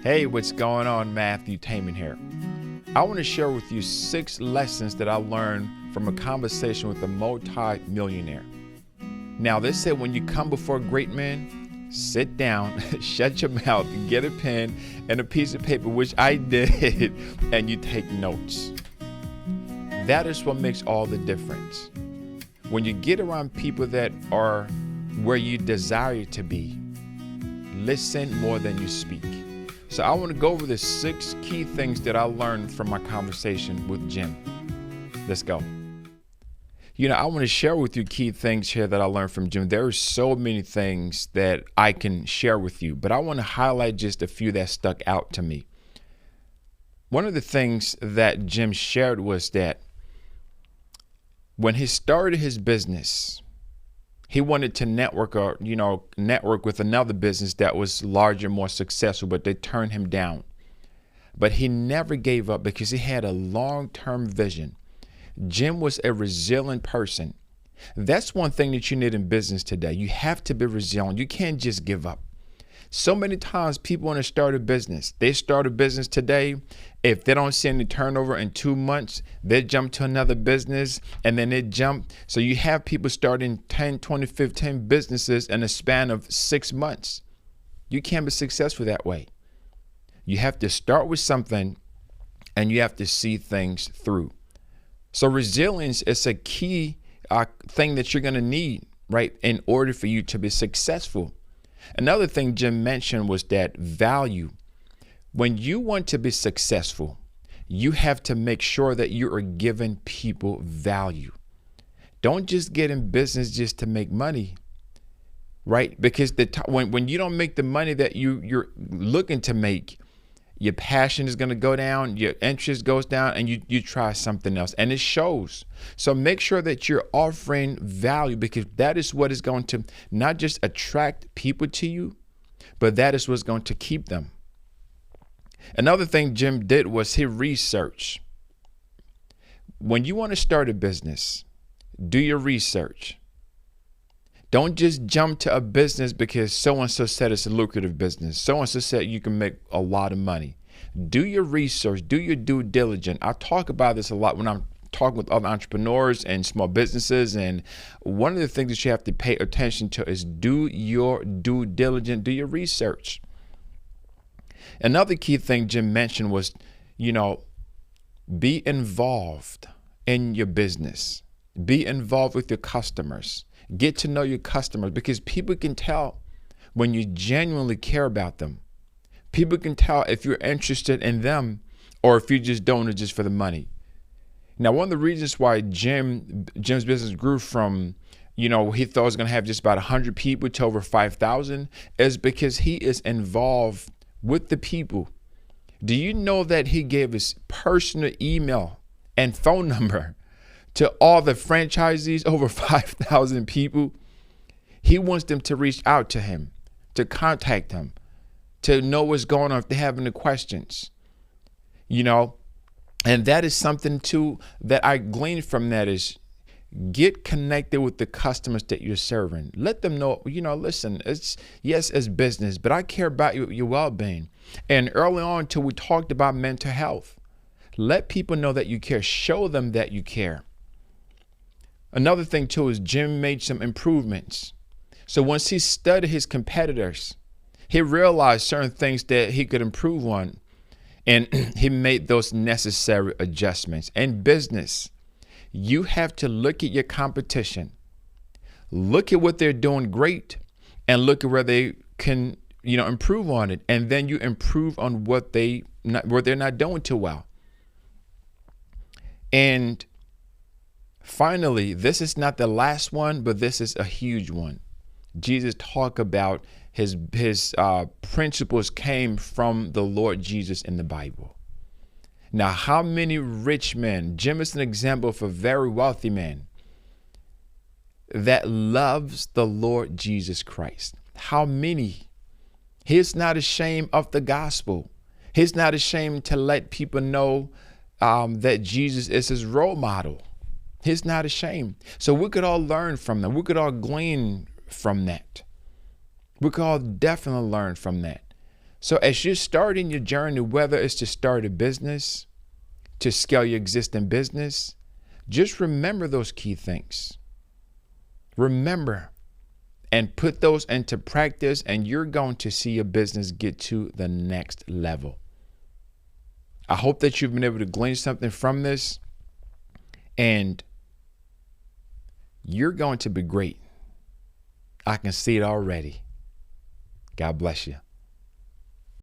Hey, what's going on? Mathew, Tamin here. I want to share with you 6 lessons that I learned from a conversation with a multi-millionaire. Now, they said when you come before a great man, sit down, shut your mouth, get a pen and a piece of paper, which I did, and you take notes. That is what makes all the difference. When you get around people that are where you desire to be, listen more than you speak. So I want to go over the 6 key things that I learned from my conversation with Jim. Let's go. I want to share with you key things here that I learned from Jim. There are so many things that I can share with you, but I want to highlight just a few that stuck out to me. One of the things that Jim shared was that when he started his business, he wanted to network with another business that was larger, more successful, but they turned him down. But he never gave up because he had a long-term vision. Jim was a resilient person. That's one thing that you need in business today. You have to be resilient. You can't just give up. So many times people want to start a business. They start a business today. If they don't see any turnover in 2 months, they jump to another business and then they jump. So you have people starting 10, 20, 15 businesses in a span of 6 months. You can't be successful that way. You have to start with something and you have to see things through. So resilience is a key thing that you're going to need, right, in order for you to be successful. Another thing Jim mentioned was that value. When you want to be successful, you have to make sure that you are giving people value. Don't just get in business just to make money, right? Because when you don't make the money that you're looking to make, your passion is going to go down, your interest goes down, and you try something else, and it shows. So make sure that you're offering value, because that is what is going to not just attract people to you, but that is what's going to keep them. Another thing Jim did was he researched. When you want to start a business, do your research. Don't just jump to a business because so-and-so said it's a lucrative business. So-and-so said you can make a lot of money. Do your research, do your due diligence. I talk about this a lot when I'm talking with other entrepreneurs and small businesses. And one of the things that you have to pay attention to is do your due diligence, do your research. Another key thing Jim mentioned was, be involved in your business. Be involved with your customers. Get to know your customers, because people can tell when you genuinely care about them. People can tell if you're interested in them or if you're just doing it just for the money. Now, one of the reasons why Jim's business grew from, he thought it was going to have just about 100 people to over 5,000 is because he is involved with the people. Do you know that he gave his personal email and phone number to all the franchisees, over 5,000 people? He wants them to reach out to him, to contact him, to know what's going on if they have any questions, and that is something too that I gleaned from that is get connected with the customers that you're serving. Let them know, listen, it's business, but I care about your well-being. And early on till we talked about mental health, let people know that you care, show them that you care. Another thing too is Jim made some improvements. So once he studied his competitors, he realized certain things that he could improve on, and he made those necessary adjustments. In business, you have to look at your competition, look at what they're doing great, and look at where they can, improve on it. And then you improve on what they're not doing too well. And finally, this is not the last one, but this is a huge one. Jesus talked about his principles came from the Lord Jesus in the Bible. Now, how many rich men? Jim is an example of a very wealthy man that loves the Lord Jesus Christ. How many? He's not ashamed of the gospel. He's not ashamed to let people know that Jesus is his role model. He's not ashamed. So we could all learn from that. We could all glean from that. We could all definitely learn from that. So as you're starting your journey, whether it's to start a business, to scale your existing business, just remember those key things. Remember and put those into practice, and you're going to see your business get to the next level. I hope that you've been able to glean something from this, and you're going to be great. I can see it already. God bless you.